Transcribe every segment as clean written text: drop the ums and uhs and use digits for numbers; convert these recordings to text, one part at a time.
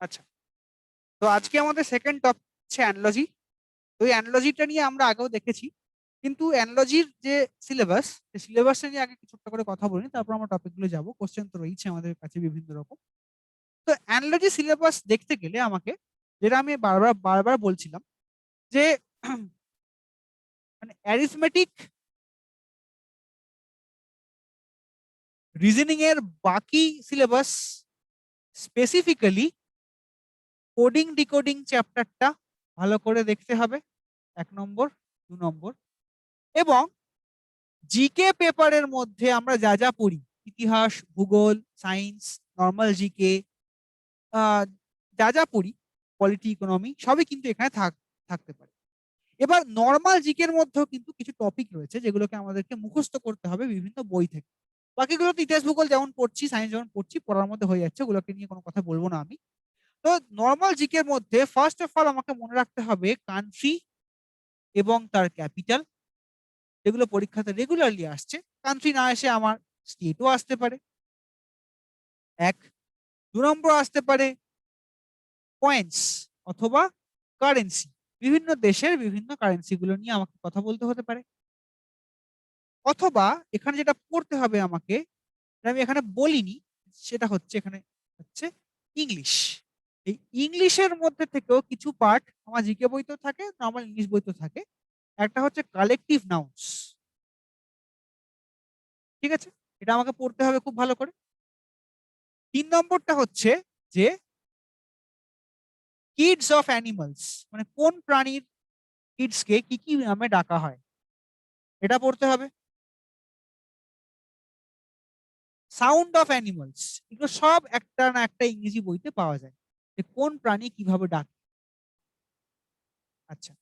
আচ্ছা, তো আজকে আমাদের সেকেন্ড টপিক হচ্ছে অ্যানালজি। তো এই অ্যানালজিটা নিয়ে আমরা আগেও দেখেছি, কিন্তু অ্যানালজির যে সিলেবাস, সেই সিলেবাসটা নিয়ে আগে কিছুটা করে কথা বলি, তারপর আমরা টপিকগুলো যাব। কোশ্চেন তো রয়েছে আমাদের কাছে বিভিন্ন রকম। তো অ্যানালজি সিলেবাস দেখতে গেলে আমাকে, যেটা আমি বারবার বারবার বলছিলাম, যে মানে অ্যারিথমেটিক, রিজনিং এর বাকি সিলেবাস, স্পেসিফিক্যালি কোডিং ডিকোডিং চ্যাপ্টারটা ভালো করে দেখতে হবে, 1 নম্বর, 2 নম্বর। এবং জিকে পেপারের মধ্যে আমরা যা যা পড়ি, ইতিহাস, ভূগোল, সায়েন্স, নর্মাল জিকে, যা যা পড়ি, পলিটি, ইকোনমি, সবই কিন্তু এখানে থাকতে পারে। এবার নর্মাল জিকের মধ্যেও কিন্তু কিছু টপিক রয়েছে যেগুলোকে আমাদেরকে মুখস্থ করতে হবে বিভিন্ন বই থেকে। বাকিগুলো তো ইতিহাস ভূগোল যেমন পড়ছি, সায়েন্স যেমন পড়ছি, পড়ার মধ্যে হয়ে যাচ্ছে, ওগুলোকে নিয়ে কোনো কথা বলবো না আমি। তো নর্মাল জিকের মধ্যে ফার্স্ট অফ অল আমাকে মনে রাখতে হবে কান্ট্রি এবং তার ক্যাপিটাল, যেগুলো পরীক্ষাতে রেগুলারলি আসছে। কান্ট্রি না এসে আমার স্টেটও আসতে পারে, 1। 2 নম্বর আসতে পারে কয়েন্স অথবা কারেন্সি, বিভিন্ন দেশের বিভিন্ন কারেন্সি গুলো নিয়ে আমাকে কথা বলতে হতে পারে। অথবা এখানে যেটা পড়তে হবে আমাকে, যেটা আমি এখানে বলিনি, সেটা হচ্ছে এখানে হচ্ছে ইংলিশ। এই ইংলিশের মধ্যে থেকেও কিছু পার্ট আমার জিকে বইতেও থাকে, নর্মাল ইংলিশ বইতেও থাকে। একটা হচ্ছে কালেকটিভ নাউন্স, ঠিক আছে? এটা আমাকে পড়তে হবে খুব ভালো করে। 3 নম্বরটা হচ্ছে যে কিডস অফ অ্যানিমালস, মানে কোন প্রাণীর কিডসকে কি কি নামে ডাকা হয়, এটা পড়তে হবে। সাউন্ড অফ অ্যানিমালস, এগুলো সব একটা না একটা ইংরেজি বইতে পাওয়া যায়, যে কোন প্রাণী কিভাবে ডাকে। আচ্ছা,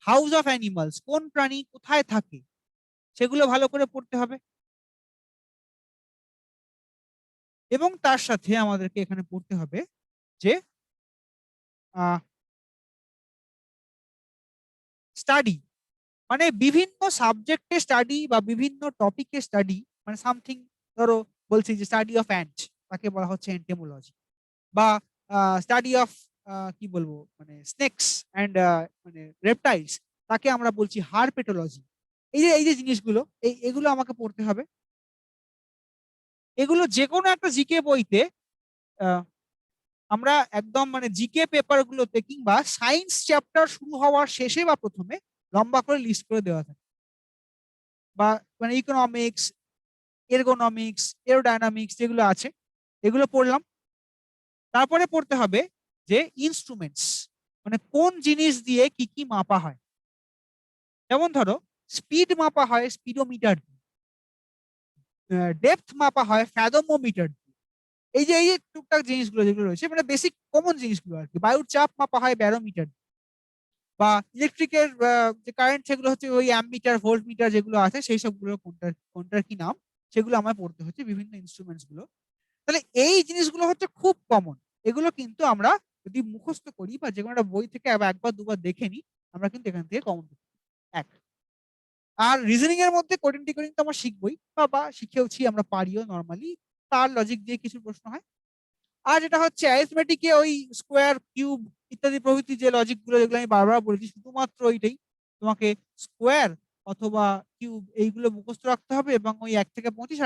হাউস অফ অ্যানিমালস, কোন প্রাণী কোথায় থাকে, সেগুলো ভালো করে পড়তে হবে। এবং তার সাথে আমাদেরকে এখানে পড়তে হবে যে স্টাডি, মানে বিভিন্ন সাবজেক্টে স্টাডি বা বিভিন্ন টপিকে স্টাডি, মানে সামথিং, ধরো বলছি যে স্টাডি অফ অ্যান্ট, তাকে বলা হচ্ছে এন্টেমোলজি। বা স্টাডি অফ, কি বলবো, মানে স্নেকস অ্যান্ড মানে রেপটাইলস, তাকে আমরা বলছি হারপেটোলজি। এই যে জিনিসগুলো, এগুলো আমাকে পড়তে হবে। এগুলো যে কোনো একটা জিকে বইতে, আহ, আমরা একদম মানে জিকে পেপার গুলোতে কিংবা সায়েন্স চ্যাপ্টার শুরু হওয়ার শেষে বা প্রথমে লম্বা করে লিস্ট করে দেওয়া থাকে। বা মানে ইকোনমিক্স, এরগোনমিক্স, এরোডাইনামিক্স যেগুলো আছে, এগুলো পড়লাম। তারপরে পড়তে হবে যে ইনস্ট্রুমেন্টস, মানে কোন জিনিস দিয়ে কি কি মাপা হয়। যেমন ধরো, স্পিড মাপা হয় স্পিডোমিটার, ডেপথ মাপা হয় ফ্যাদোমোমিটার। এই যে টুকটাক জিনিসগুলো যেগুলো রয়েছে, মানে বেসিক কমন জিনিসগুলো আর কি। বায়ুর চাপ মাপা হয় ব্যারোমিটার। বা ইলেকট্রিকের যে কারেন্ট, সেগুলো হচ্ছে ওই অ্যামমিটার, ভোল্ট মিটার যেগুলো আছে, সেই সবগুলো কোনটার কোনটার কি নাম, সেগুলো আমায় পড়তে হচ্ছে, বিভিন্ন ইনস্ট্রুমেন্টস গুলো। তাহলে এই জিনিসগুলো হচ্ছে খুব কমন। এগুলো কিন্তু আমরা যদি মুখস্থ করি বা যে কোনো একটা বই থেকে একবার দুবার দেখে নিই, আমরা কিন্তু এখান থেকে কমন করতে পারি। এক। আর রিজনিং এর মধ্যে কোডিং টিকোডিং তো আমরা শিখবই, বা শিখেওছি, আমরা পারিও নর্মালি। তার লজিক দিয়ে কিছু প্রশ্ন হয়। আর যেটা হচ্ছে অ্যারিথমেটিকে ওই স্কোয়ার, কিউব ইত্যাদি প্রভৃতি যে লজিক গুলো, যেগুলো আমি বারবার বলেছি, শুধুমাত্র ওইটাই তোমাকে স্কোয়ার অথবা কিউব এইগুলো মুখস্থ রাখতে হবে, এবং ওই 1 থেকে 25,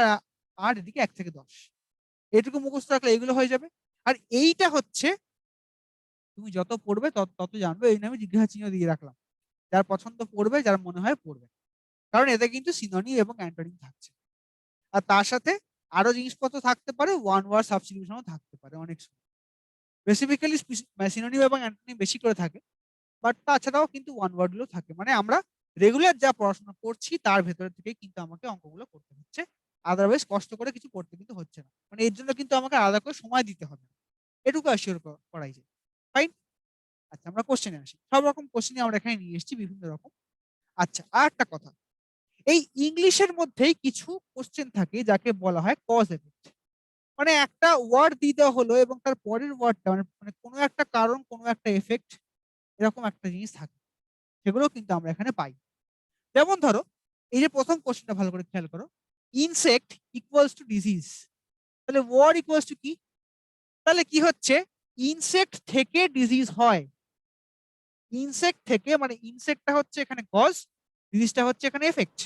আর এদিকে 1 থেকে 10, এইটুকু মুখস্থ রাখলে এগুলো হয়ে যাবে। আর এইটা হচ্ছে তুমি যত পড়বে তত তত জানবে, এই নামে জিজ্ঞাসা চিহ্ন দিয়ে রাখলাম। যার পছন্দ পড়বে, যার মনে হয় পড়বে, কারণ এতে কিন্তু সিনোনিম এবং অ্যান্টোনিম থাকছে। আর তার সাথে আরো জিনিসপত্র থাকতে পারে, ওয়ান ওয়ার্ড সাবস্টিটিউশনও থাকতে পারে অনেক সময়। বেসিক্যালি সিনোনিম এবং অ্যান্টোনিম বেশি করে থাকে, বাট তাছাড়াও কিন্তু ওয়ান ওয়ার্ড গুলো থাকে। মানে আমরা রেগুলার যা পড়াশোনা করছি তার ভেতরে থেকে কিন্তু আমাকে অঙ্কগুলো করতে হচ্ছে। আদারওয়াইজ কষ্ট করে কিছু করতে কিন্তু হচ্ছে না, মানে এর জন্য কিন্তু আমাকে আলাদা করে সময় দিতে হবে না। এটুকু অ্যাসিওর করাই যায়। ফাইন। আচ্ছা, আমরা কোশ্চেনে আসি। সব রকম কোশ্চেনই আমরা এখানে নিয়ে এসেছি, বিভিন্ন রকম। আচ্ছা, আর একটা কথা, এই ইংলিশের মধ্যেই কিছু কোশ্চেন থাকে যাকে বলা হয় কজ এফেক্ট। মানে একটা ওয়ার্ড দিয়ে দেওয়া হলো এবং তার পরের ওয়ার্ডটা, মানে মানে কোনো একটা কারণ, কোনো একটা এফেক্ট, এরকম একটা জিনিস থাকে, সেগুলো কিন্তু আমরা এখানে পাই। যেমন ধরো, এই যে প্রথম কোশ্চেনটা ভালো করে খেয়াল করো, ইনসেক্ট ইকুয়ালস টু ডিজিজ, তাহলে ওয়ার্ড ইকুয়ালস টু কি? তাহলে কি হচ্ছে, ইনসেক্ট থেকে ডিজিজ হয়, ইনসেক্ট থেকে, মানে ইনসেক্টটা হচ্ছে এখানে কজ, ডিজিজটা হচ্ছে এখানে এফেক্ট।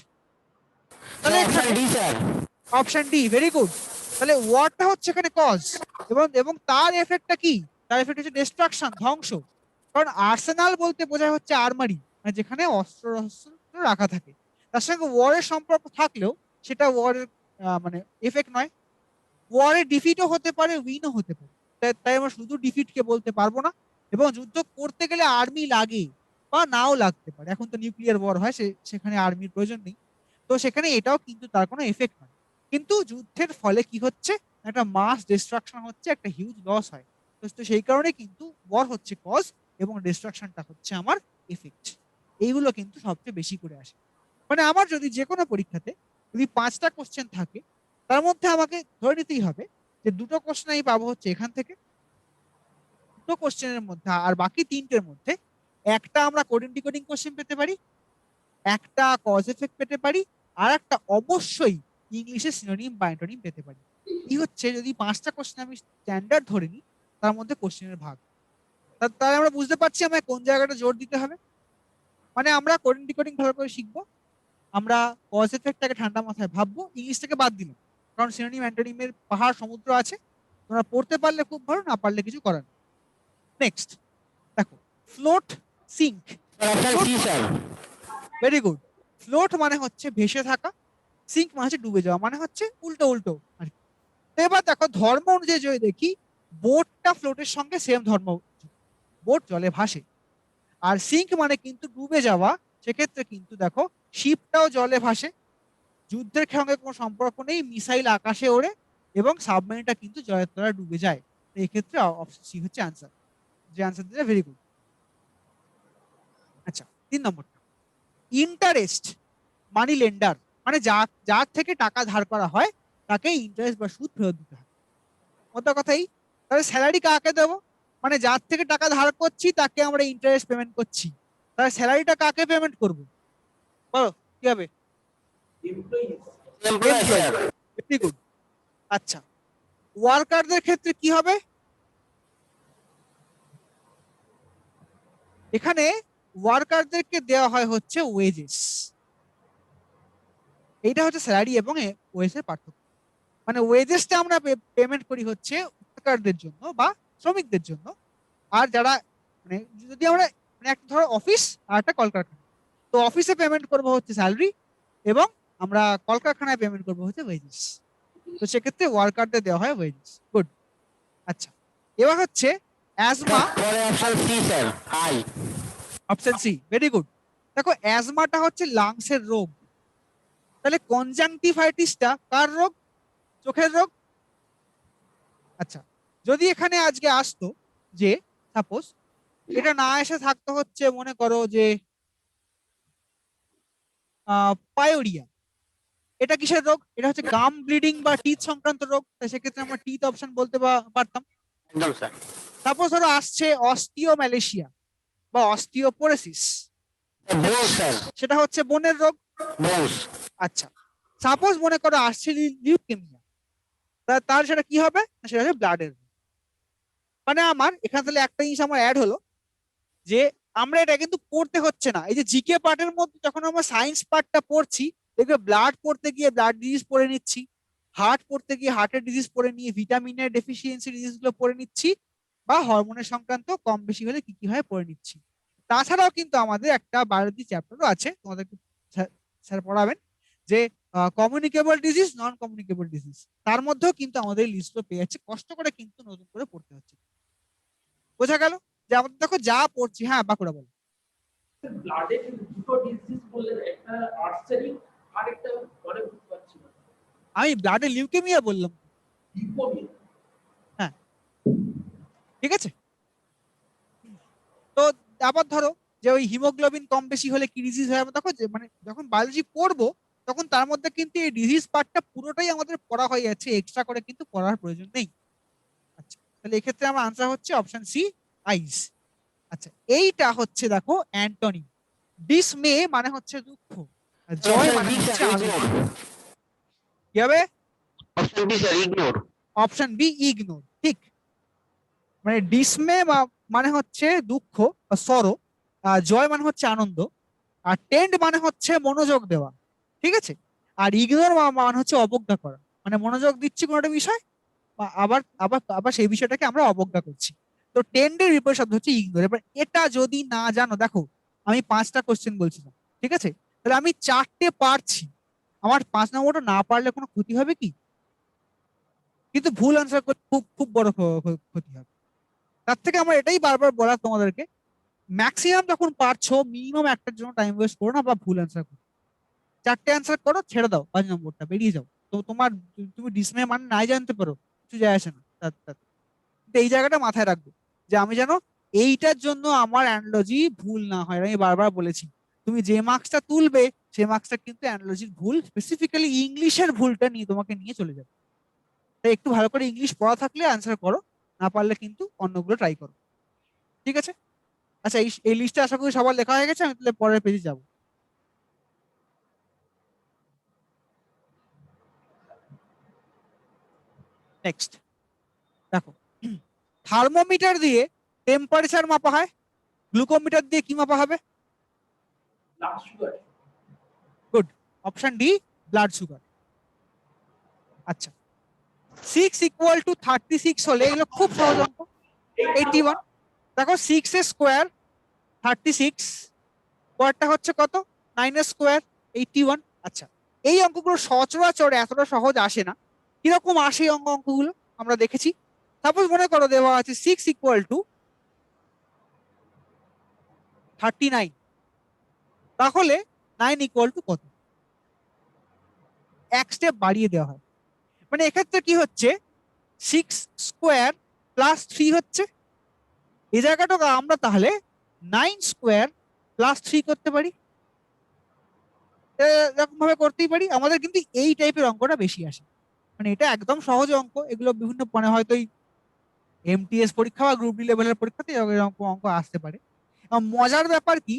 তাহলে অপশন এখানে D sir. Option D, very good. তাহলে ওয়ারটা হচ্ছে এখানে কজ, এবং এবং তার এফেক্টটা কি, তার এফেক্ট হচ্ছে ডিস্ট্রাকশন, ধ্বংস। কারণ আর্সেনাল বলতে বোঝায় হচ্ছে আর্মারি, মানে যেখানে অস্ত্র শস্ত্র রাখা থাকে। তার সঙ্গে ওয়ারের সম্পর্ক থাকলেও সেটা ওয়ারের মানে এফেক্ট নয়। ওয়ারে ডিফিটও হতে পারে, উইনও হতে পারে, তাই আমরা শুধু ডিফিটকে বলতে পারবো না। এবং যুদ্ধ করতে গেলে আর্মি লাগে বা নাও লাগতে পারে, এখন তো নিউক্লিয়ার ওয়ার হয়, সেখানে আর্মির প্রয়োজন নেই। তো সেখানে এটাও কিন্তু তার কোনো এফেক্ট নয়। কিন্তু যুদ্ধের ফলে কি হচ্ছে, একটা মাস ডিস্ট্রাকশন হচ্ছে, একটা হিউজ লস হয়। তো সেই কারণে কিন্তু ওয়ার হচ্ছে কজ এবং ডিস্ট্রাকশনটা হচ্ছে আমার এফেক্ট। এইগুলো কিন্তু সবচেয়ে বেশি করে আসে। মানে আমার যদি যে কোনো পরীক্ষাতে যদি 5টা কোশ্চেন থাকে, তার মধ্যে আমাকে ধরে নিতেই হবে যে 2টো কোশ্চেন আমি পাবো হচ্ছে এখান থেকে, 2টো কোশ্চেনের মধ্যে, আর বাকি 3টের মধ্যে একটা আমরা কোডিং ডিকোডিং কোশ্চেন পেতে পারি, একটা কজ এফেক্ট পেতে পারি, আর একটা অবশ্যই ইংলিশে সিনোনিম বা অ্যান্টোনিম পেতে পারি। এই হচ্ছে যদি 5টা কোশ্চেন আমি স্ট্যান্ডার্ড ধরে নিই, তার মধ্যে কোশ্চেনের ভাগ। তাহলে আমরা বুঝতে পারছি আমায় কোন জায়গাটা জোর দিতে হবে। মানে আমরা কোডিং ডিকোডিং ভালো করে শিখবো, আমরা কজ এফেক্টটাকে ঠান্ডা মাথায় ভাববো, ইংলিশটাকে বাদ দিলাম, কারণ সিনোনিম অ্যান্টোনিমের পাহাড় সমুদ্র আছে, তোমরা পড়তে পারলে খুব ভালো, না পারলে কিছু করার নেই। নেক্সট দেখো, float, sink. Option float, C sir. Very good. Float মানে হচ্ছে ভেসে থাকা, সিঙ্ক মানে হচ্ছে ডুবে যাওয়া, মানে হচ্ছে উল্টো উল্টো আর কি। তো এবার দেখো ধর্ম অনুযায়ী যদি দেখি, বোটটা ফ্লোটের সঙ্গে সেম ধর্ম, বোট জলে ভাসে। আর সিঙ্ক মানে কিন্তু ডুবে যাওয়া, সেক্ষেত্রে কিন্তু দেখো শিপটাও জলে ভাসে, যুদ্ধের সঙ্গে কোনো সম্পর্ক নেই, মিসাইল আকাশে ওড়ে, এবং সাবমেরিনটা কিন্তু জলের তলায় ডুবে যায়। তো এই ক্ষেত্রে অপশন সি হচ্ছে আনসার, যে আনসার দিলে ভেরি গুড। আচ্ছা, 3 নম্বরটা, ইন্টারেস্ট মানি লেন্ডার, মানে যার থেকে টাকা ধার করা হয় তাকে ইন্টারেস্ট বা সুদ ফেরত দিতে হয়। মোদ্দা কথাই, তাহলে স্যালারি কাকে দেবো, মানে যার থেকে টাকা ধার করছি তাকে আমরা ইন্টারেস্ট পেমেন্ট করছি, তাহলে স্যালারিটা কাকে পেমেন্ট করবো, বলো কি হবে? Employ employee, sir. Very good. আচ্ছা, ওয়ার্কারদের ক্ষেত্রে কি হবে, এখানে ওয়ার্কারদেরকে দেওয়া হয় হচ্ছে ওয়েজেস। এইটা হচ্ছে স্যালারি এবং ওয়েজের পার্থক্য। মানে ওয়েজেসটা আমরা পেমেন্ট করি হচ্ছে ওয়ার্কারদের জন্য বা শ্রমিকদের জন্য, আর যারা, মানে যদি আমরা, মানে একটা ধরো অফিস আর একটা কলকারখানা, তো অফিসে পেমেন্ট করবো হচ্ছে স্যালারি, এবং আমরা কলকারখানায় পেমেন্ট করবো হচ্ছে ওয়েজেস। তো সেক্ষেত্রে ওয়ার্কারদের দেওয়া হয় ওয়েজেস। গুড। আচ্ছা, এবার হচ্ছে অ্যাজমা। পরে option C sir, I. Option C, very good. দেখো অ্যাজমাটা হচ্ছে লাংসের রোগ, তাহলে কনজাংটিভাইটিসটা কার রোগ, চোখের রোগ। আচ্ছা, যদি এখানে আজকে আসতো যে সাপোজ, এটা না এসে থাকতো হচ্ছে মনে করো যে পায়োরিয়া, এটা কিসের রোগ, এটা হচ্ছে গাম ব্লিডিং বা টিথ সংক্রান্ত রোগ, তাই সেক্ষেত্রে আমরা টিথ অপশন বলতে পারতাম। একদম স্যার। সাপোজ ধরো আসছে অস্টিওম্যালেশিয়া বা অস্টিওপোরোসিস, বোস স্যার। সেটা হচ্ছে বোনের রোগ। বোস। আচ্ছা, সাপোজ মনে করো আসছে লিউকেমিয়া, তার সেটা কি হবে, না সেটা হচ্ছে ব্লাডের। মানে আমার এখানে তাহলে একটা জিনিস আমার অ্যাড হলো, যে আমরা এটা কিন্তু পড়তে হচ্ছে না, এই যে জিকে পার্টের মধ্যে যখন আমরা সায়েন্স পার্টটা পড়ছি, দেখবে ব্লাড পড়তে গিয়ে ব্লাড ডিজিজ পড়ে নিচ্ছি, হার্ট পড়তে গিয়ে হার্টের ডিজিজ পড়ে নিয়ে ভিটামিনের ডেফিসিয়েন্সি ডিজিজ গুলো পড়ে নিচ্ছি, বা হরমোনের সংক্রান্ত কম বেশি হলে কি কি হয় পড়ে নিচ্ছি। তাছাড়াও কিন্তু আমাদের একটা বায়োলজি চ্যাপ্টারও আছে, তোমাদের স্যার পড়াবেন, যে communicable disease, non communicable disease, তার মধ্যেও কিন্তু আমাদের লিস্টগুলো পেয়ে যাচ্ছে, কষ্ট করে কিন্তু নতুন করে পড়তে হচ্ছে। বোঝা গেল যে আমাদের দেখো যা পড়ছি। হ্যাঁ, বাঁকুড়া বলো। ব্লাডে দুটো ডিজিজ বললেন, একটা আর্সারিক আর একটা পরে বুঝতে পারছি না, আমি ব্লাডে লিউকেমিয়া বললাম। লিউকোমিয়া। হ্যাঁ, ঠিক আছে। তো আবার ধরো যে ওই হিমোগ্লোবিন কম বেশি হলে কি ডিজিজ হয়, আমরা দেখো যে মানে যখন বায়োলজি পড়বো তখন তার মধ্যে কিন্তু এই ডিজিজ পার্টটা পুরোটাই আমাদের পড়া হয়ে যাচ্ছে, এক্সট্রা করে কিন্তু পড়ার প্রয়োজন নেই। আচ্ছা, তাহলে এক্ষেত্রে আমার আনসার হচ্ছে অপশন সি, আইস। আচ্ছা, এইটা হচ্ছে দেখো অ্যান্টনি। ডিসমে মানে হচ্ছে দুঃখ, আর জয় অপশন মানে বি হচ্ছে স্যার, আনন্দ। ইগনোর। কি হবে? Option B sir, ignore. Option B, ignore, ঠিক। মানে ডিসমে মানে হচ্ছে দুঃখ বা সরো, জয় মানে হচ্ছে আনন্দ, আর টেন্ড মানে হচ্ছে মনোযোগ দেওয়া, ঠিক আছে। আর ইগনোর মানে হচ্ছে অবজ্ঞা করা, মানে মনোযোগ দিচ্ছি কোনো একটা বিষয়, আবার আবার আবার সেই বিষয়টাকে আমরা অবজ্ঞা করছি। তো টেন্ডের বিপরীত শব্দ হচ্ছে ইগনোর। এবার এটা যদি না জানো, দেখো আমি 5টা কোশ্চেন বলছিলাম, ঠিক আছে, তাহলে আমি 4টে পারছি, আমার 5 নম্বরটা না পারলে কোনো ক্ষতি হবে কি? কিন্তু ভুল আনসার করলে খুব খুব বড় ক্ষতি হবে। তার থেকে আমার এটাই বারবার বলা তোমাদেরকে, ম্যাক্সিমাম যখন পারছো মিনিমাম একটার জন্য টাইম ওয়েস্ট করো না বা ভুল আনসার করো। 4টে আনসার করো, ছেড়ে দাও, 5 নম্বরটা বেরিয়ে যাও। তো তোমার তুমি ডিসমে মানে নাই জানতে পারো, কিছু যায় আসে না তাতে। কিন্তু এই জায়গাটা মাথায় রাখবো যে আমি যেন এইটার জন্য আমার অ্যানালজি ভুল না হয়। আমি বারবার বলেছি, তুমি যে মার্কসটা তুলবে সেই মার্কসটা কিন্তু অ্যানালজির ভুল, স্পেসিফিক্যালি ইংলিশের ভুলটা নিয়ে তোমাকে নিয়ে চলে যাবে। তাই একটু ভালো করে ইংলিশ পড়া থাকলে আনসার করো, না পারলে কিন্তু অন্যগুলো ট্রাই করো, ঠিক আছে। আচ্ছা, এই লিস্টে আশা করি সবার লেখা হয়ে গেছে, আমি তাহলে পরের পেজে যাব। নেক্সট দেখো, থার্মোমিটার দিয়ে টেম্পারেচার মাপা হয়, গ্লুকোমিটার দিয়ে কি মাপা হবে? Blood sugar. Good, option D, blood sugar. আচ্ছা, 6 = 36 হলে, এগুলো খুব সহজ অঙ্ক। 81, দেখো 6 এর স্কোয়ার 36, স্কোয়ারটা হচ্ছে কত? 9 এর স্কোয়ার 81। আচ্ছা, এই অঙ্কগুলো সচরাচর এতটা সহজ আসে না। কিরকম আসে এই অঙ্কগুলো আমরা দেখেছি। সাপোজ মনে করো দেওয়া আছে 6 = 39, তাহলে 9 = কত? এক স্টেপ বাড়িয়ে দেওয়া হয়। মানে এক্ষেত্রে কি হচ্ছে, 6² + 3 হচ্ছে, এই জায়গাটা আমরা তাহলে 9² + 3 করতে পারি। এরকম ভাবে করতেই পারি। আমাদের কিন্তু এই টাইপের অঙ্কটা বেশি আসে, মানে এটা একদম সহজ অঙ্ক। এগুলো বিভিন্ন মানে হয়তো এমটিএস পরীক্ষা বা গ্রুপ ডি লেভেলের পরীক্ষাতে এরকম অঙ্ক আসতে পারে। মজার ব্যাপার কি,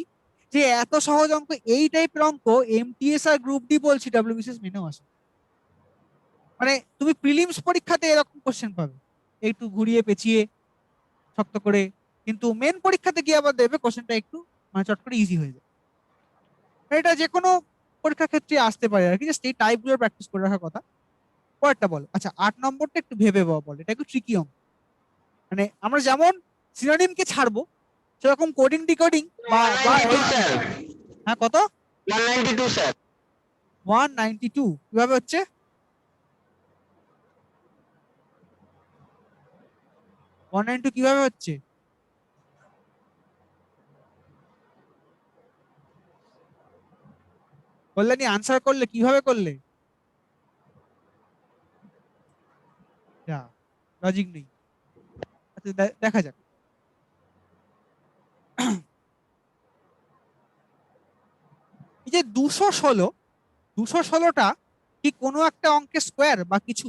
যে এত সহজ অঙ্ক, এই টাইপের অঙ্ক এমটিএস আর গ্রুপ ডি বলছি ডাব্লিউবিসিএস মেনেও আসে। মানে তুমি প্রিলিমস পরীক্ষাতে এরকম কোশ্চেন পাবে, একটু ঘুরিয়ে পেঁচিয়ে শক্ত করে, কিন্তু মেন পরীক্ষাতে গিয়ে আবার দেবে কোশ্চেনটা একটু মানে চট করে ইজি হয়ে যায়। এটা যে কোনো পরীক্ষার ক্ষেত্রে আসতে পারে আর কি, জাস্ট এই টাইপ গুলো প্র্যাকটিস করে রাখার কথা। পরেরটা বলো। আচ্ছা, 8 নম্বরটা একটু ভেবে বল, এটা একটু ট্রিকি অঙ্ক। মানে আমরা যেমন সিনোনিমকে ছাড়বো, সেরকম কোডিং ডিকোডিং বা বা 192 স্যার, হ্যাঁ, কত? 192 স্যার। 192 কিভাবে হচ্ছে? 192 কিভাবে হচ্ছে? কল্যাণী আনসার করলে কিভাবে করলে? লজিক নেই। আচ্ছা, দেখা যাক। এই যে 216টা কি কোনো একটা অঙ্কের স্কোয়ার বা কিছু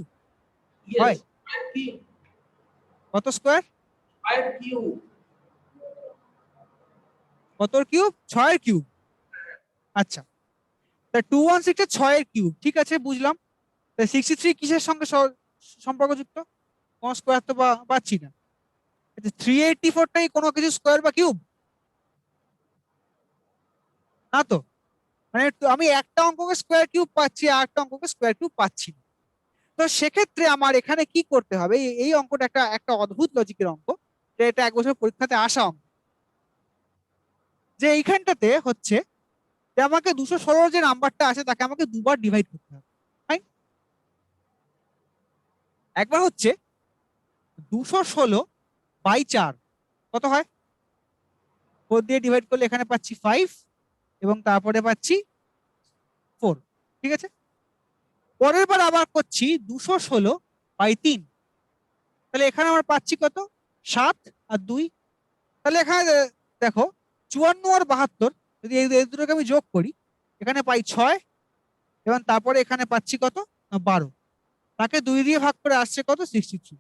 হয়? Yes, square cube. কত স্কোয়ার? Square cube. কতর কিউব? 6-এর কিউব। আচ্ছা, তা 216 6-এর কিউব, ঠিক আছে, বুঝলাম। তা 63 কিসের সঙ্গে সম্পর্কযুক্ত? কোন স্কোয়ার তো পাচ্ছি না। 384টাই কোনো কিছু স্কোয়ার বা কিউব না তো। মানে আমি একটা অঙ্ককে স্কোয়ার কিউব পাচ্ছি, আর একটা অঙ্ককে স্কোয়ার কিউব পাচ্ছি না। তো সেক্ষেত্রে আমার এখানে কি করতে হবে? এই অঙ্কটা একটা একটা অদ্ভুত লজিকের অঙ্ক, যে এটা এক বছর পরীক্ষাতে আসা অঙ্ক। যে এইখানটাতে হচ্ছে যে আমাকে 216 যে নাম্বারটা আছে তাকে আমাকে দুবার ডিভাইড করতে হবে। Fine? একবার হচ্ছে 216/4, কত হয়? 4 দিয়ে ডিভাইড করলে এখানে পাচ্ছি 5, এবং তারপরে পাচ্ছি 4, ঠিক আছে। পরের বার আবার করছি 216/3, তাহলে এখানে আমরা পাচ্ছি কত? 7 আর 2। তাহলে এখানে দেখো 54 আর 72, যদি এই দুটোকে আমি যোগ করি, এখানে পাই 6, এবং তারপরে এখানে পাচ্ছি কত? না, 12। তাকে 2 দিয়ে ভাগ করে আসছে কত? 63।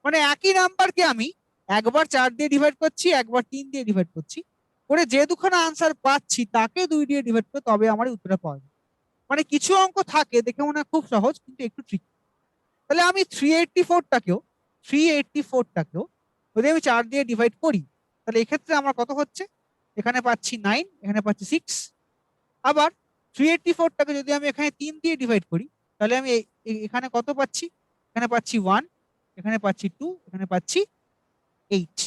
মানে একই নাম্বারকে আমি একবার 4 দিয়ে ডিভাইড করছি, একবার 3 দিয়ে ডিভাইড করছি, করে যে দুখানা আনসার পাচ্ছি তাকে 2 দিয়ে ডিভাইড করে তবে আমার উত্তরটা পাওয়া যায়। মানে কিছু অঙ্ক থাকে দেখে মনে হয় খুব সহজ, কিন্তু একটু ট্রিকি। তাহলে আমি 384টাকেও যদি আমি 4 দিয়ে ডিভাইড করি তাহলে এক্ষেত্রে আমার কত হচ্ছে, এখানে পাচ্ছি 9, এখানে পাচ্ছি 6। আবার 384টাকে যদি আমি এখানে 3 দিয়ে ডিভাইড করি তাহলে আমি এখানে কত পাচ্ছি, এখানে পাচ্ছি 1, এখানে পাচ্ছি 2, এখানে পাচ্ছি 8,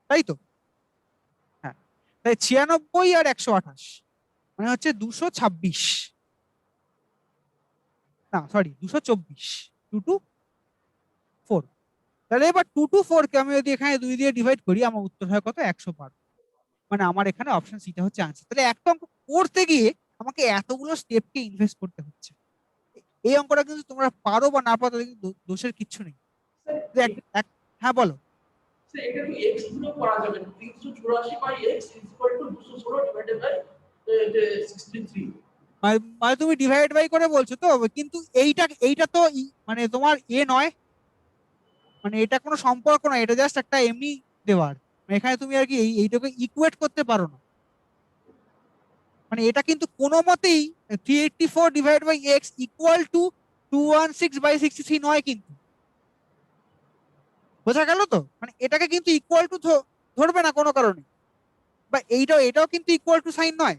তাই তো? হ্যাঁ, তাই 96 আর 128 মানে হচ্ছে 226, না সরি 224, 2 টু 4। তাহলে এবার 2 টু 4 কে আমি যদি এখানে 2 দিয়ে ডিভাইড করি আমার উত্তর হয় কত, 112। মানে আমার এখানে অপশন সিটা হচ্ছে আনসার। তাহলে একটা অঙ্ক করতে গিয়ে আমাকে এতগুলো স্টেপকে ইনভেস্ট করতে হচ্ছে। এই অঙ্কটা কিন্তু তোমরা পারো বা না পারো তাতে কিন্তু দোষের কিচ্ছু নেই। যে হ্যাঁ বলো। স্যার এটা কি x গুলো করা যাবে না? 384 by x is equal to 216 divided by 63। মানে তুমি ডিভাইড বাই করে বলছো তো, কিন্তু এইটা তো মানে তোমার নয়, মানে এটা কোনো সম্পর্ক নয়, এটা জাস্ট একটা এমনি দেওয়ার, মানে এখানে তুমি আর কি এইটাকে ইকুয়েট করতে পারো না। মানে এটা কিন্তু কোনো মতেই 384 divide by x equal to 216/63 নয় কিন্তু, বোঝা গেল তো? মানে এটাকে কিন্তু ইকুয়াল টু ধরবে না কোনো কারণে, বা এটাও কিন্তু ইকুয়াল টু সাইন নয়।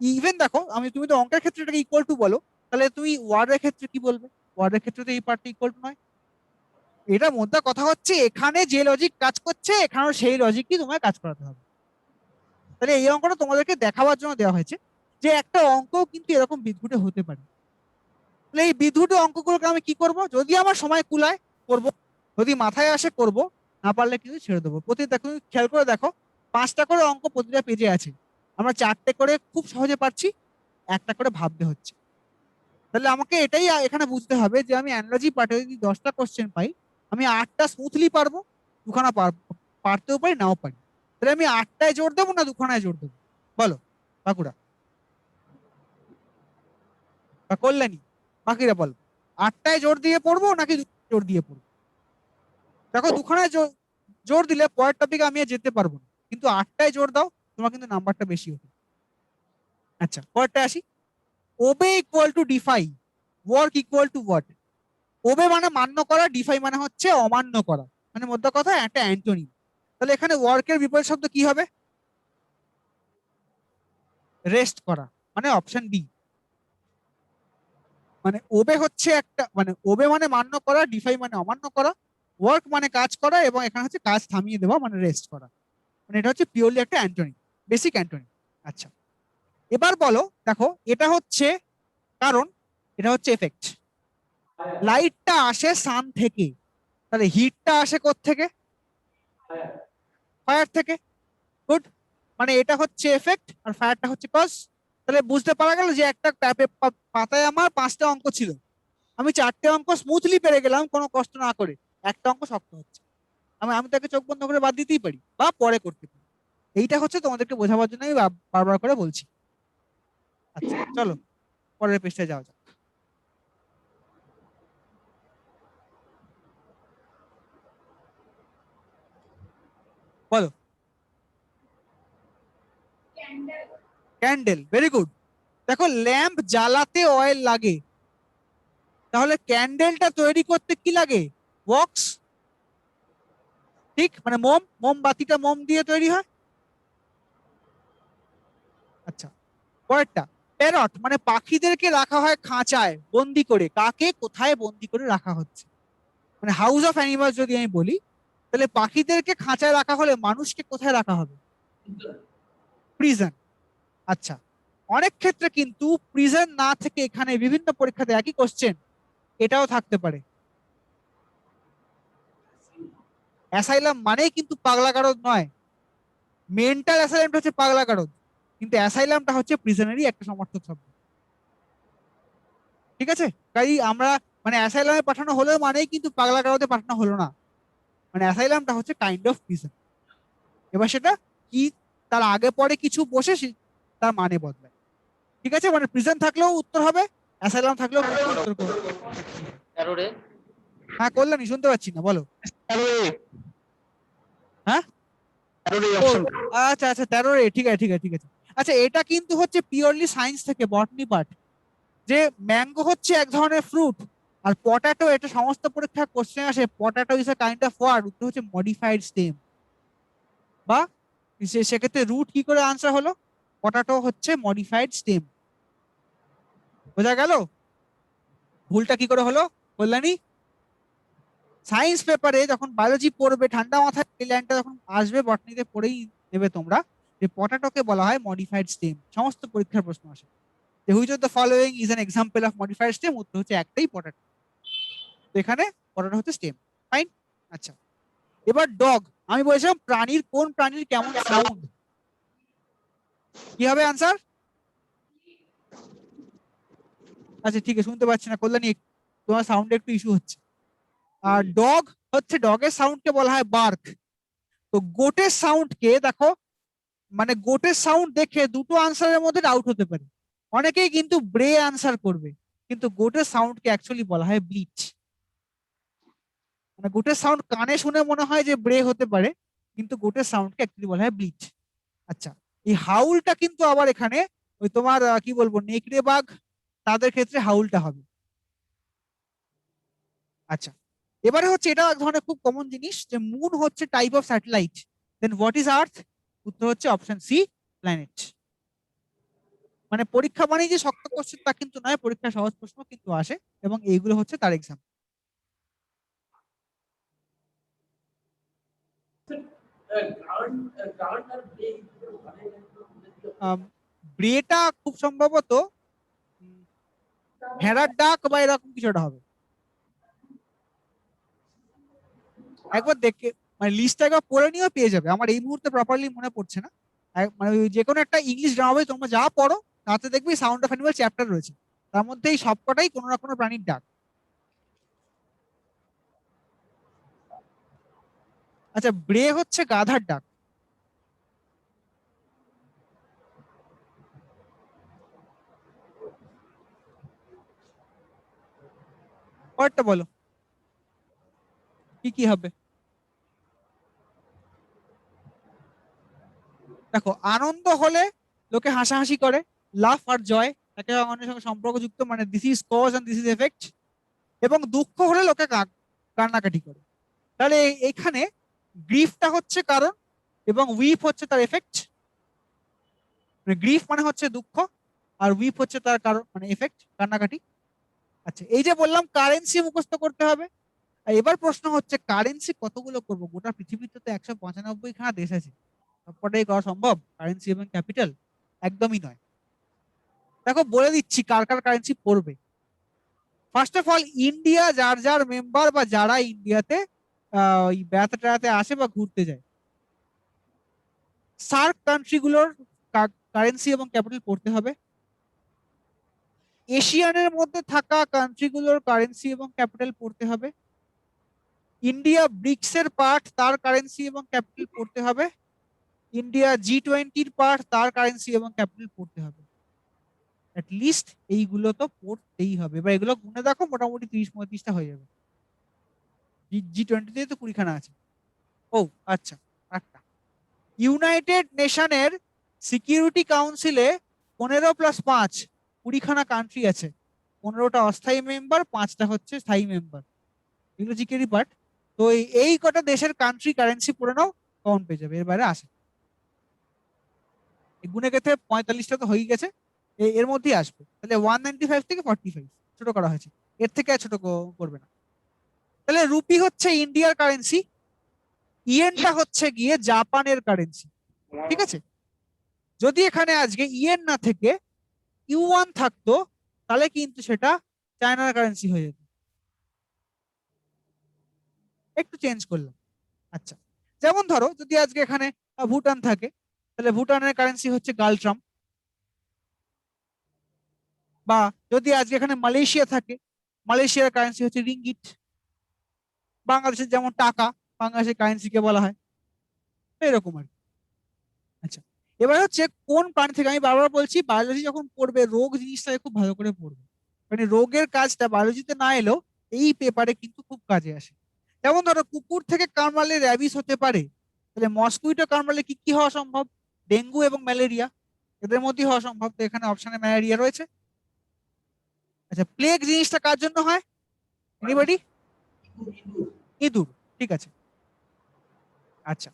ইভেন দেখো তুমি তো অঙ্কের ক্ষেত্রে এটাকে ইকুয়াল টু বলো, তাহলে তুমি ওয়ার্ডের ক্ষেত্রে কি বলবে? ওয়ার্ডের ক্ষেত্রে তো এই পার্টটা ইকুয়াল টু নয়। এটার মধ্যে কথা হচ্ছে এখানে যে লজিক কাজ করছে এখানেও সেই লজিকই তোমায় কাজ করাতে হবে। তাহলে এই অঙ্কটা তোমাদেরকে দেখাবার জন্য দেওয়া হয়েছে যে একটা অঙ্ক কিন্তু এরকম বিদঘুটে হতে পারে। তাহলে এই বিদঘুটে অঙ্কগুলোকে আমি কি করব, যদি আমার সময় কুলায় করব, যদি মাথায় আসে করব, না পারলে কিন্তু ছেড়ে দেবো। দেখো খেয়াল করে দেখো, 5টা করে অঙ্ক প্রতিটা পেজে আছে, আমরা 4টে করে খুব সহজে পারছি, একটা করে ভাবতে হচ্ছে। তাহলে আমাকে এটাই এখানে বুঝতে হবে যে আমি অ্যানালজি পার্টে যদি 10টা কোশ্চেন পাই, আমি 8টা স্মুথলি পারবো, দুখানা পারতেও পারি নাও পারি। তাহলে আমি 8টায় জোর দেবো না দুখানায় জোর দেবো, বলো বাঁকুড়া বা কল্যাণী, বাকিরা বল, 8টায় জোর দিয়ে পড়বো নাকি জোর দিয়ে পড়বো? দেখো দুখানায় জোর দিলে পরের টপিকে আমি আর যেতে পারবো না, কিন্তু 8টায় জোর দাও, তোমার কিন্তু নাম্বারটা বেশি হবে। আচ্ছা পরেরটা আসি, obey equal to defy, work equal to what? Obey মানে মান্য করা, ডিফাই মানে হচ্ছে অমান্য করা, মানে মধ্য কথা একটা অ্যান্টোনিম। তাহলে এখানে ওয়ার্কের বিপরীত শব্দ কি হবে? রেস্ট করা, মানে অপশন বি। মানে ওবে হচ্ছে একটা, মানে ওবে মানে মান্য করা, ডিফাই মানে অমান্য করা, ওয়ার্ক মানে কাজ করা, এবং এখানে হচ্ছে কাজ থামিয়ে দেওয়া মানে রেস্ট করা। মানে এটা হচ্ছে পিওরলি একটা অ্যান্টোনিম, বেসিক অ্যান্টোনিম। আচ্ছা এবার বলো, দেখো এটা হচ্ছে কারণ, এটা হচ্ছে এফেক্ট। লাইটটা আসে সান থেকে, তাহলে হিটটা আসে কোত্থেকে? ফায়ার থেকে। গুড, মানে এটা হচ্ছে এফেক্ট আর ফায়ারটা হচ্ছে কজ। তাহলে বুঝতে পারা গেল যে একটা পাতায় আমার 5টা অঙ্ক ছিল, আমি 4টে অঙ্ক স্মুথলি পেরে গেলাম কোনো কষ্ট না করে, একটা অঙ্ক শক্ত হচ্ছে, আমি তাকে চোখ বন্ধ করে বাদ দিতেই পারি বা পরে করতে পারি। এইটা হচ্ছে তোমাদেরকে বোঝাবার জন্য আমি বারবার করে বলছি। আচ্ছা চলো পরের পৃষ্ঠায় যাওয়া যাক। বলো। Candle, very good. দেখো ল্যাম্প জ্বালাতে অয়েল লাগে, তাহলে ক্যান্ডেলটা তৈরি করতে কি লাগে? ওয়াক্স, ঠিক, মানে মোমবাতিটা মোম দিয়ে তৈরি হয়। আচ্ছা পরেরটা, প্যারট মানে পাখিদেরকে রাখা হয় খাঁচায় বন্দি করে, কাকে কোথায় বন্দি করে রাখা হচ্ছে? মানে হাউস অফ অ্যানিমালস যদি আমি বলি, তাহলে পাখিদেরকে খাঁচায় রাখা হলে মানুষকে কোথায় রাখা হবে? প্রিজন। আচ্ছা অনেক ক্ষেত্রে কিন্তু প্রিজন না থেকে এখানে বিভিন্ন পরীক্ষাতে একই কোশ্চেন এটাও থাকতে পারে, অ্যাসাইলাম মানেই কিন্তু পাগলাগারদ নয়, মেন্টাল অ্যাসাইলামটা হচ্ছে পাগলাগারদ, কিন্তু অ্যাসাইলামটা হচ্ছে প্রিজনেরই একটা সমর্থক শব্দ। ঠিক আছে, তাই আমরা মানে অ্যাসাইলামে পাঠানো হলো মানেই কিন্তু পাগলাগারদে পাঠানো হলো না, মানে অ্যাসাইলামটা হচ্ছে কাইন্ড অফ প্রিজন। এবার সেটা কি তার আগে পরে কিছু বসে তার মানে বদলায়। ঠিক আছে, মানে প্রিজন থাকলেও উত্তর হবে, অ্যাসাইলাম থাকলেও কিন্তু উত্তর করবে। হ্যাঁ কল্যাণী শুনতে পাচ্ছি না, বলো। হ্যাঁ আচ্ছা আচ্ছা 13 রে, ঠিক আছে ঠিক আছে ঠিক আছে। আচ্ছা এটা কিন্তু হচ্ছে পিওরলি সায়েন্স থেকে, বটনি পার্ট, যে ম্যাঙ্গো হচ্ছে এক ধরনের ফ্রুট আর পটাটো, এটা সমস্ত পরীক্ষা কোশ্চেন আসে, potato is a kind of word, উত্তর হচ্ছে মডিফাইড স্টেম। বা সেক্ষেত্রে রুট কি করে আনসার হলো, পটাটো হচ্ছে মডিফাইড স্টেম। বোঝা গেল ভুলটা কি করে হলো কল্যাণী? সায়েন্স পেপারে যখন বায়োলজি পড়বে ঠান্ডা মাথায় এই লাইনটা যখন আসবে, বটনিতে পড়েই নেবে তোমরা, যে পটাটোকে বলা হয় মডিফাইড স্টেম। সমস্ত পরীক্ষার প্রশ্ন আসে যে which of the following is an example of modified stem, উত্তর হচ্ছে একটাই পটাটো। তো এখানে পটাটো হচ্ছে স্টেম। ফাইন। আচ্ছা, এবার ডগ। আমি বলেছিলাম প্রাণীর, কোন প্রাণীর কেমন সাউন্ড, কি হবে আনসার? আচ্ছা ঠিক আছে, শুনতে পাচ্ছি না কল্যাণী, তোমার সাউন্ডে একটু ইস্যু হচ্ছে। আর ডগ হচ্ছে, ডগের সাউন্ডকে বলা হয় বার্ক। তো গোটের সাউন্ডকে দেখো, মানে গোটের সাউন্ড দেখে দুটো আনসারের মধ্যে ডাউট হতে পারে, অনেকেই কিন্তু ব্রে আনসার করবে, কিন্তু গোটের সাউন্ডকে অ্যাকচুয়ালি বলা হয় ব্লিচ। মানে গোটের সাউন্ড কানে শুনে মনে হয় যে ব্রে হতে পারে, কিন্তু গোটের সাউন্ডকে অ্যাকচুয়ালি বলা হয় ব্লিচ। আচ্ছা, এই হাউলটা কিন্তু আবার এখানে ওই তোমার কি বলবো, নেকড়ে বাঘ তাদের ক্ষেত্রে হাউলটা হবে। আচ্ছা, এবারে হচ্ছে এটা এক ধরনের খুব কমন জিনিস, যে মুন হচ্ছে type of satellite, then what is Earth, উত্তর হচ্ছে অপশন সি, প্ল্যানেট। মানে পরীক্ষা মানেই যে শক্ত কোশ্চেন তা কিন্তু নয়, পরীক্ষা সহজ প্রশ্ন কিন্তু আসে, এবং এইগুলো হচ্ছে তার এক্সাম। গ্রান্ট আর ব্রেক ব্রেটা খুব সম্ভবত ভেড়ার ডাক বা এরকম কিছু একটা হবে। একবার দেখে, মানে লিস্টটা একবার পড়ে নিয়েও পেয়ে যাবে, আমার এই মুহূর্তে প্রপারলি মনে পড়ছে না। মানে ওই যে কোনো একটা ইংলিশ গ্রামার বই তোমরা যা পড়ো, তাতে দেখবে সাউন্ড অফ অ্যানিমাল চ্যাপ্টার রয়েছে, তার মধ্যে এই সবকটাই কোনো না কোনো প্রাণীর ডাক। আচ্ছা, ব্রে হচ্ছে গাধার ডাক। পরেরটা বলো কি কি হবে। দেখো, আনন্দ হলে লোকে হাসাহাসি করে, লাফ আর জয় একে অন্যের সঙ্গে সম্পর্কযুক্ত, মানে this is cause and this is effect. এবং দুঃখ হলে লোকে কান্নাকাটি করে। তাহলে এখানে গ্রিফটা হচ্ছে কারণ, এবং উইপ হচ্ছে তার এফেক্ট। মানে গ্রিফ মানে হচ্ছে দুঃখ, আর উইপ হচ্ছে তার কারণ, মানে এফেক্ট, কান্নাকাটি। আচ্ছা, এই যে বললাম কারেন্সি মুখস্থ করতে হবে। আর এবার প্রশ্ন হচ্ছে কারেন্সি কতগুলো করব, গোটা পৃথিবীতে তো 195খানা দেশ আছে, সবকটাই করা সম্ভব কারেন্সি এবং ক্যাপিটাল? একদমই নয়। দেখো বলে দিচ্ছি কার কার কারেন্সি পড়বে। ফার্স্ট অফ অল, ইন্ডিয়া যার যার মেম্বার বা যারা ইন্ডিয়াতে ওই বেড়াতে টেড়াতে আসে বা ঘুরতে যায়, সার্ক কান্ট্রিগুলোর কারেন্সি এবং ক্যাপিটাল পড়তে হবে। এশিয়ানের মধ্যে থাকা কান্ট্রিগুলোর কারেন্সি এবং ক্যাপিটাল পড়তে হবে। ইন্ডিয়া ব্রিক্স এর পার্ট, তার কারেন্সি এবং ক্যাপিটাল পড়তে হবে। ইন্ডিয়া G20-র পার্ট, তার কারেন্সি এবং ক্যাপিটাল পড়তে হবে। লিস্ট এইগুলো তো পড়তেই হবে, বা এগুলো গুনে দেখো, মোটামুটি 30-35টা হয়ে যাবে। G20 তো 20খানা আছে। ও আচ্ছা, একটা ইউনাইটেড নেশনের সিকিউরিটি কাউন্সিলে 15+5 20খানা কান্ট্রি আছে, 15টা অস্থায়ী মেম্বার, 5টা হচ্ছে স্থায়ী মেম্বার। এগুলো জিকেরই পার্ট। তো এই কটা দেশের কান্ট্রি কারেন্সি পড়ে নাও, কমন পেয়ে যাবে, এর বাইরে আসে। গুনে গেছে 45টা তো হয়ে গেছে, এর মধ্যেই আসবে। তাহলে 195 থেকে 45 ছোট করা হয়েছে, এর থেকে আর ছোট করবে না। তাহলে রুপি হচ্ছে ইন্ডিয়ার কারেন্সি, ইয়েনটা হচ্ছে গিয়ে জাপানের কারেন্সি। ঠিক আছে, যদি এখানে আজকে ইয়েন না থেকে ইউয়ান থাকতো, তাহলে কিন্তু সেটা চায়নার কারেন্সি হয়ে যেত। একটু চেঞ্জ করলাম। আচ্ছা, যেমন ধরো যদি আজকে এখানে ভুটান থাকে, তাহলে ভুটানের কারেন্সি হচ্ছে গালট্রাম। বা যদি আজকে এখানে মালয়েশিয়া থাকে, মালয়েশিয়ার কারেন্সি হচ্ছে রিঙ্গিট। বাংলাদেশের যেমন টাকা, বাংলাদেশের কারেন্সিকে বলা হয়। তো এরকম আর কি। আচ্ছা, এবার হচ্ছে কোন প্রাণী থেকে, আমি বারবার বলছি বায়োলজি যখন পড়বে রোগ জিনিসটাকে খুব ভালো করে পড়বে, মানে রোগের কাজটা বায়োলজিতে না এলেও এই পেপারে কিন্তু খুব কাজে আসে। যেমন ধরো কুকুর থেকে কামড়ালে র্যাবিস হতে পারে, তাহলে মসকুইটো কামড়ালে কি কি হওয়া সম্ভব? ডেঙ্গু এবং ম্যালেরিয়া, এদের মধ্যে হওয়া সম্ভব। তো এখানে অপশনে ম্যালেরিয়া রয়েছে। আচ্ছা, প্লেগ জিনিসটা কার জন্য হয়? এনিবডি? ইঁদুর। ইঁদুর, ঠিক আছে। আচ্ছা,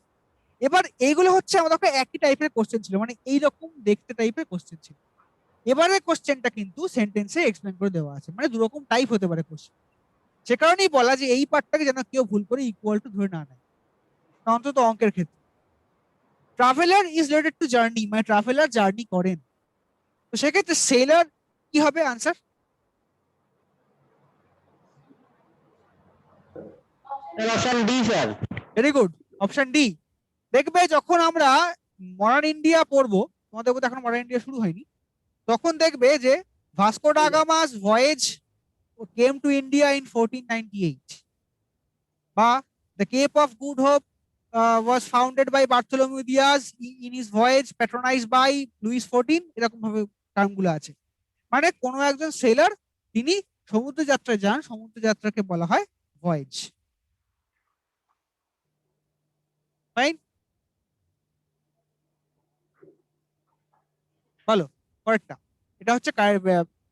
এবার এইগুলো হচ্ছে আমাদের একই টাইপের কোশ্চেন ছিল, মানে এইরকম দেখতে টাইপের কোশ্চেন ছিল। এবারে কোশ্চেনটা কিন্তু সেন্টেন্সে এক্সপ্লেন করে দেওয়া আছে, মানে দুরকম টাইপ হতে পারে কোশ্চেন। সে কারণেই বলা যে এই পার্টটাকে যেন কেউ ভুল করে ইকুয়াল টু ধরে না নেয়, অন্তত অঙ্কের ক্ষেত্রে। Traveller is related to journey, মানে ট্রাভেলার জার্নি করেন, তো সেক্ষেত্রে সেলার কি হবে answer? Option D, sir. Very good, option D. দেখবে যখন আমরা মডার্ন ইন্ডিয়া পড়বো, তোমাদের বোধহয় এখন মডার্ন ইন্ডিয়া শুরু হয়নি, তখন দেখবে যে Vasco da Gama's voyage came to India in 1498, বা the Cape of Good Hope was founded by Bartholomew Diaz in his voyage patronized by Louis XIV, এরকম ভাবে টার্মগুলো আছে। মানে কোনো একজন সেলার তিনি সমুদ্র যাত্রায় যান, সমুদ্র যাত্রাকে বলা হয় ভয়েজ। ফাইন, বলো পরেরটা। এটা হচ্ছে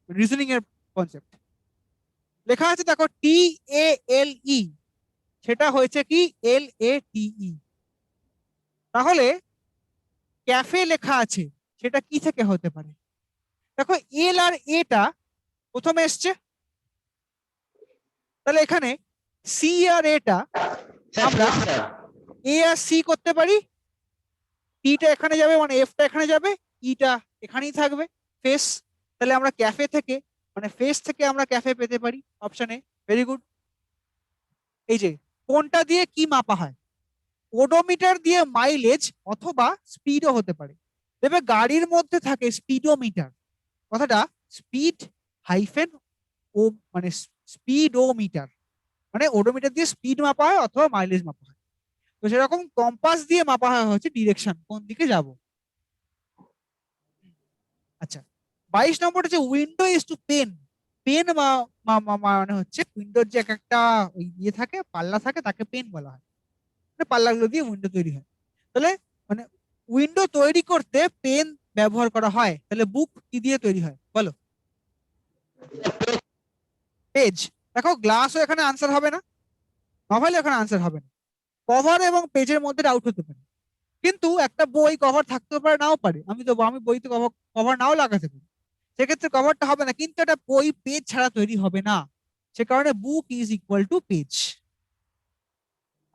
রিজনিং এর কনসেপ্ট। লেখা আছে দেখো TALE, সেটা হয়েছে কি LATE। তাহলে ক্যাফে লেখা আছে, সেটা কি থেকে হতে পারে? দেখো এল আর এটা প্রথমে এসছে, তাহলে এখানে সি আর এটা Sir, আমরা yes, sir. এ আর সি করতে পারি, টিটা এখানে যাবে, মানে এফটা এখানে যাবে, ইটা এখানেই থাকবে, ফেস। তাহলে আমরা ক্যাফে থেকে, মানে ফেস থেকে আমরা ক্যাফে পেতে পারি, অপশন এ। Very good. এই যে কোনটা দিয়ে কি মাপা হয়? ওডোমিটার দিয়ে মাইলেজ অথবা স্পিডও হতে পারে। দেখবে গাড়ির মধ্যে থাকে স্পিডোমিটার, কথাটা স্পিড হাইফেন ও, মানে স্পিডোমিটার, মানে ওডোমিটার দিয়ে স্পিড মাপা হয় অথবা মাইলেজ মাপা হয়। তো সেরকম কম্পাস দিয়ে মাপা হয় হচ্ছে ডিরেকশন, কোন দিকে যাব। আচ্ছা, 22 নম্বর হচ্ছে window is to pane. Pane মানে হচ্ছে উইন্ডোর যে একটা ওই ইয়ে থাকে, পাল্লা থাকে, তাকে পেন বলা হয়, মানে পাল্লাগুলো দিয়ে উইন্ডো তৈরি হয়। তাহলে মানে উইন্ডো তৈরি করতে পেন ব্যবহার করা হয়, তাহলে বুক কি দিয়ে তৈরি হয় বলো? পেজ। দেখো গ্লাসও এখানে আনসার হবে না, নভেল এখানে আনসার হবে না। কভার এবং পেজের মধ্যে ডাউট হতে পারে, কিন্তু একটা বই কভার থাকতে পারে নাও পারে, আমি বইতে কভার নাও লাগাতে পারি, সেক্ষেত্রে কভারটা হবে না, কিন্তু এটা বই পেজ ছাড়া তৈরি হবে না, সে কারণে book is equal two page.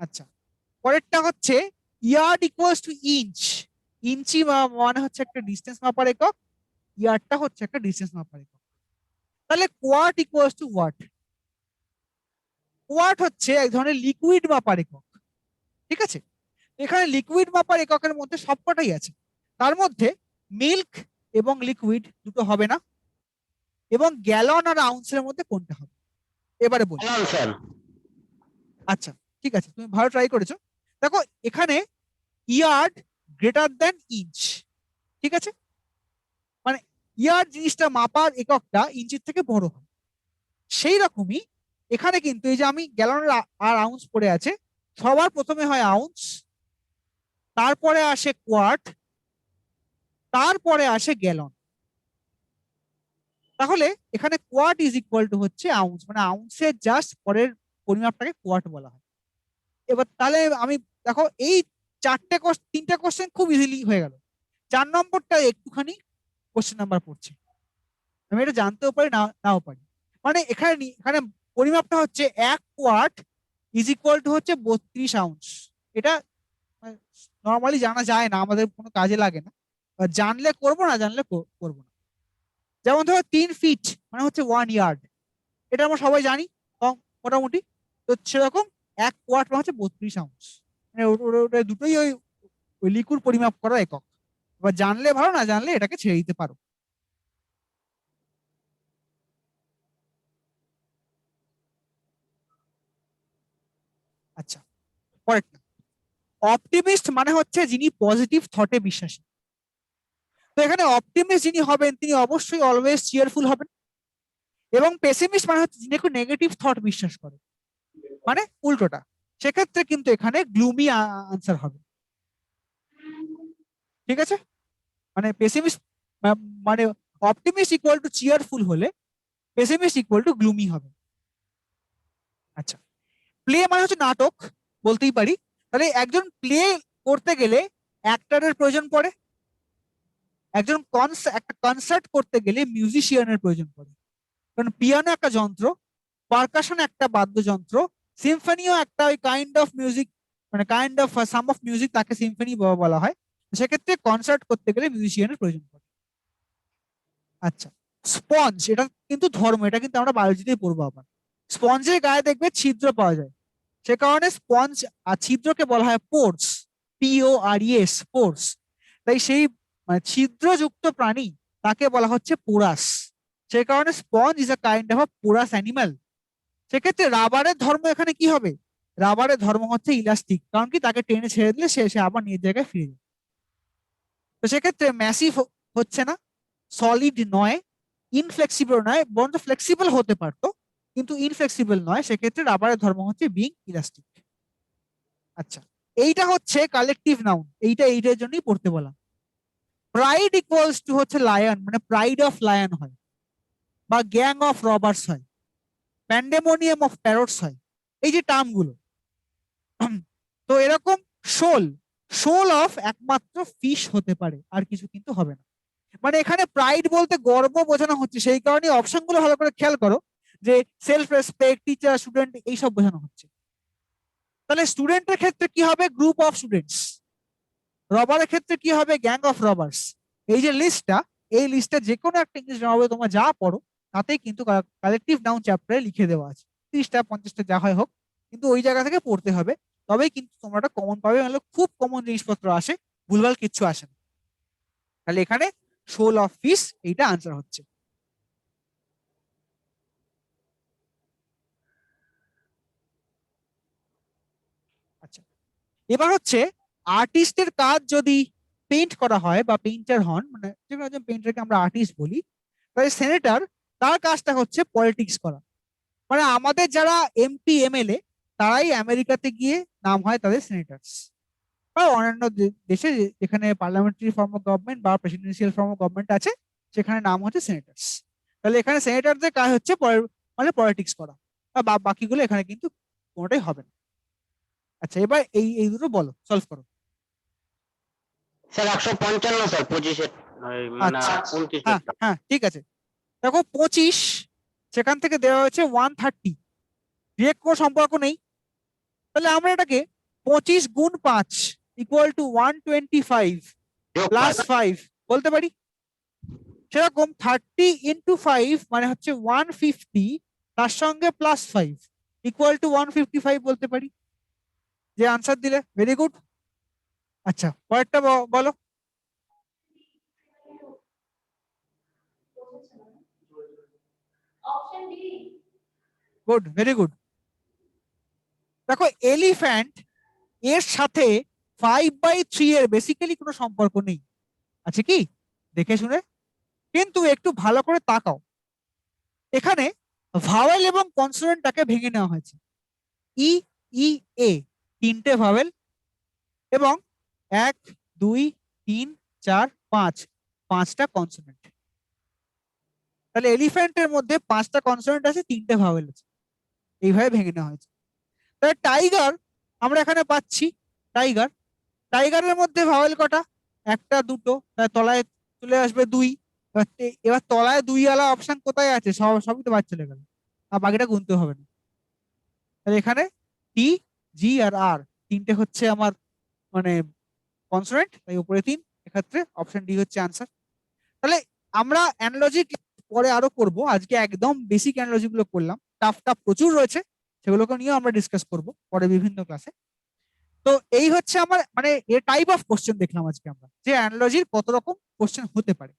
আচ্ছা, পরেরটা হচ্ছে ইয়ার্ড ইকুয়ালস টু ইঞ্চ। ইঞ্চি মানে হচ্ছে একটা ডিস্টেন্স মাপার একক, ইয়ার্ডটা হচ্ছে একটা ডিস্টেন্স মাপার একক। তাহলে quart equals to watt. Quart হচ্ছে এক ধরনের লিকুইড মাপার একক, ঠিক আছে। এখানে লিকুইড মাপার এককের মধ্যে সবকটাই আছে, তার মধ্যে মিল্ক এবং লিকুইড দুটো হবে না, এবং গ্যালন আর আউন্সের মধ্যে কোনটা হবে এবারে বলি। Hello, sir. আচ্ছা, ঠিক আছে, তুমি ভালো ট্রাই করেছো। দেখো এখানে ইয়ার্ড গ্রেটার দ্যান ইঞ্চ, ঠিক আছে, মানে ইয়ার্ড জিনিসটা মাপার এককটা ইঞ্চির থেকে বড় হয়। সেই রকমই এখানে কিন্তু এই যে আমি গ্যালন আর আউন্স পড়ে আছে, সবার প্রথমে হয় আউন্স, তারপরে আসে কোয়ার্ট, তারপরে আসে গ্যালন। তাহলে এখানে কোয়ার্ট ইজ ইকুয়াল টু হচ্ছে আউন্স, মানে আউন্সের জাস্ট পরের পরিমাপটাকে কোয়ার্ট বলা হয়। এবার তাহলে আমি দেখো এই তিনটা কোশ্চেন খুব ইজিলি হয়ে গেল। 4 নম্বরটা একটুখানি কোশ্চেন নাম্বার পড়ছে, আমি এটা জানতেও পারি নাও পারি। মানে এখানে পরিমাপটা হচ্ছে 1 কোয়ার্ট ইজ ইকুয়াল টু হচ্ছে 32 আউন্স। এটা নর্মালি জানা যায় না, আমাদের কোনো কাজে লাগে না, জানলে করবো, না জানলে করবো না। যেমন ধরো 3 ফিট মানে হচ্ছে 1 ইয়ার্ড, এটা আমরা সবাই জানি মোটামুটি। তো সেরকম 1 কোয়ার্ট মানে হচ্ছে 32 আউন্স, মানে ওটা দুটোই ওই লিকুইড পরিমাপ করা একক। এবার জানলে ভালো, না জানলে এটাকে ছেড়ে দিতে পারো। আচ্ছা, পরেরটা, অপটিমিস্ট মানে হচ্ছে যিনি পজিটিভ থটে বিশ্বাসী। তো এখানে অপটিমিস্ট যিনি হবেন তিনি অবশ্যই অলওয়েজ চিয়ারফুল হবেন, এবং পেসিমিস্ট মানে হচ্ছে যিনি একটু নেগেটিভ থট বিশ্বাস করে, মানে উল্টোটা। সেক্ষেত্রে কিন্তু এখানে গ্লুমি আনসার হবে, ঠিক আছে। মানে পেসিমিস্ট মানে অপটিমিস্ট ইকুয়াল টু চিয়ারফুল হলে পেসিমিস্ট ইকুয়াল টু গ্লুমি হবে। আচ্ছা, প্লে মানে হচ্ছে নাটক বলতেই পারি। তাহলে একজন প্লে করতে গেলে অ্যাক্টরের প্রয়োজন পড়ে, একটা কনসার্ট করতে গেলে মিউজিশিয়ানের প্রয়োজন পড়ে। কারণ পিয়ানো একটা যন্ত্র, পারকাশন একটা বাদ্যযন্ত্র, সিম্ফনিও একটা ওই কাইন্ড অফ মিউজিক, মানে kind of some of music, তাকে সিম্ফনি বলা হয়। সেক্ষেত্রে কনসার্ট করতে গেলে মিউজিশিয়ানের প্রয়োজন পড়ে। আচ্ছা, স্পঞ্জ এটা কিন্তু ধর্ম, এটা কিন্তু আমরা বায়োলজিতেই পড়বো আবার। স্পঞ্জের গায়ে দেখবে ছিদ্র পাওয়া যায়, সে কারণে স্পঞ্জ আর ছিদ্রকে বলা হয় পোর্স, PORES, পোর্স। তাই সেই মানে ছিদ্রযুক্ত প্রাণী তাকে বলা হচ্ছে পোরাস। সে কারণে sponge is a kind of porous animal. সেক্ষেত্রে রাবারের ধর্ম এখানে কি হবে? রাবারের ধর্ম হচ্ছে ইলাস্টিক, কারণ কি তাকে টেনে ছেড়ে দিলে সে আবার নিজের জায়গায় ফিরে যাবে। তো সেক্ষেত্রে ম্যাসিভ হচ্ছে না, সলিড নয়, ইনফ্লেক্সিবল নয়, বরঞ্চ ফ্লেক্সিবল হতে পারতো কিন্তু ইনফ্লেক্সিবল নয়। সেক্ষেত্রে রাবারের ধর্ম হচ্ছে বিং ইলাস্টিক। আচ্ছা, এইটা হচ্ছে কালেকটিভ নাউন, এইটার জন্যই পড়তে বলা। প্রাইড ইকুয়ালস টু হচ্ছে লায়ন, মানে প্রাইড অফ লায়ন হয়, বা গ্যাং অফ রবার্স হয়, প্যান্ডেমোনিয়াম অফ প্যারটস হয়, এই যে টার্মগুলো। তো এরকম সোল অফ একমাত্র ফিশ হতে পারে, আর কিছু কিন্তু হবে না। মানে এখানে প্রাইড বলতে গর্ব বোঝানো হচ্ছে, সেই কারণে অপশনগুলো ভালো করে খেয়াল করো, যে সেলফ রেসপেক্ট, টিচার, স্টুডেন্ট, এইসব বোঝানো হচ্ছে। তাহলে স্টুডেন্টের ক্ষেত্রে কি হবে? Group of students. রবারের ক্ষেত্রে কি হবে? Gang of robbers. এই যে লিস্টটা, এই লিস্টে যে কোনো একটা ইংলিশ হবে তোমরা যা পড়ো তাতেই কিন্তু কালেকটিভ নাউন চ্যাপ্টারে লিখে দেওয়া আছে, 30টা 50টা যা হয় হোক, কিন্তু ওই জায়গা থেকে পড়তে হবে, তবেই কিন্তু তোমরা একটা কমন পাবে। মানে খুব কমন জিনিসপত্র আসে, ভুলভাল কিচ্ছু আসে না। তাহলে এখানে সোল অফ ফিশ এইটা আনসার হচ্ছে। আচ্ছা, এবার হচ্ছে আর্টিস্টের কাজ যদি পেইন্ট করা হয় বা পেইন্টার হন, মানে যে কোনো একজন পেইন্টারকে আমরা আর্টিস্ট বলি, তাহলে সেনেটর, তার কাজটা হচ্ছে পলিটিক্স করা। মানে আমাদের যারা MP MLA তারাই আমেরিকাতে গিয়ে নাম হয় তাদের সেনেটার্স, বা অন্যান্য দেশে যেখানে পার্লামেন্টারি ফর্ম অফ গভর্নমেন্ট বা প্রেসিডেন্সিয়াল ফর্ম অফ গভর্নমেন্ট আছে সেখানে নাম হচ্ছে সেনেটার্স। তাহলে এখানে সেনেটারদের কাজ হচ্ছে মানে পলিটিক্স করা, বা বাকিগুলো এখানে কিন্তু কোনোটাই হবে না। আচ্ছা, এবার এই দুটো বলো, সলভ করো। স্যার 155 স্যার 25 মানে আচ্ছা, 29 হ্যাঁ হ্যাঁ ঠিক আছে। দেখো 25, সেখান থেকে দেওয়া হয়েছে 130, ডিরেক্ট কোনো সম্পর্ক নেই। তাহলে আমরা এটাকে 25 গুণ 5 ইকুয়াল টু 125 যোগ প্লাস 5 বলতে পারি। সেরকম 30 ইন্টু 5 মানে হচ্ছে 150, তার সঙ্গে প্লাস 5 ইকুয়াল টু 155 বলতে পারি। যে আনসার দিলে ভেরি গুড। আচ্ছা, পরেরটা বলো। Good, very good. দেখো এলিফ্যান্ট এর সাথে 5/3 এর বেসিক্যালি কোনো সম্পর্ক নেই, আছে কি? দেখে শুনে কিন্তু একটু ভালো করে তাকাও, এখানে ভাওয়েল এবং কনসোনেন্টটাকে ভেঙে নেওয়া হয়েছে। ই, ই, এ, তিনটে ভাওয়েল, এবং 1 2 3 4 5 5টা কনসোনেন্ট। তাহলে এলিফ্যান্টের মধ্যে 5টা কনসোনেন্ট আছে, 3টে ভাওয়েল আছে, এইভাবে ভেঙে নেওয়া হয়েছে। তাহলে টাইগার আমরা এখানে পাচ্ছি, টাইগার, টাইগারের মধ্যে ভাওয়েল কটা? 1টা 2টো, তার তলায় চলে আসবে 2। এবার তলায় 2 আলা অপশন কোথায় আছে? সবই তো বাদ চলে গেল, আর বাকিটা গুনতে হবে না। তাহলে এখানে টি, জি আর আর তিনটে হচ্ছে আমার মানে কনসোনেন্ট, তাই উপরে 3, এক্ষেত্রে অপশন ডি হচ্ছে আনসার। তাহলে আমরা অ্যানালজি পরে আরো করব, আজকে একদম বেসিক অ্যানালজি গুলো করলাম, টাফ টাফ প্রচুর রয়েছে, সেগুলোকে নিয়েও আমরা ডিসকাস করব পরে বিভিন্ন ক্লাসে। তো এই হচ্ছে আমার মানে এর টাইপ অফ কোশ্চেন দেখলাম আজকে আমরা, যে অ্যানালজির কত রকম কোশ্চেন হতে পারে।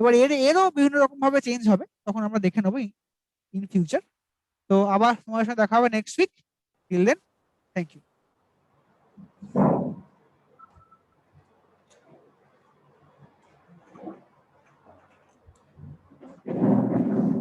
এবার এরও বিভিন্ন রকম ভাবে চেঞ্জ হবে, তখন আমরা দেখে নেবো ইন ফিউচার। তো আবার তোমার সাথে দেখা হবে next week. Till then, thank you.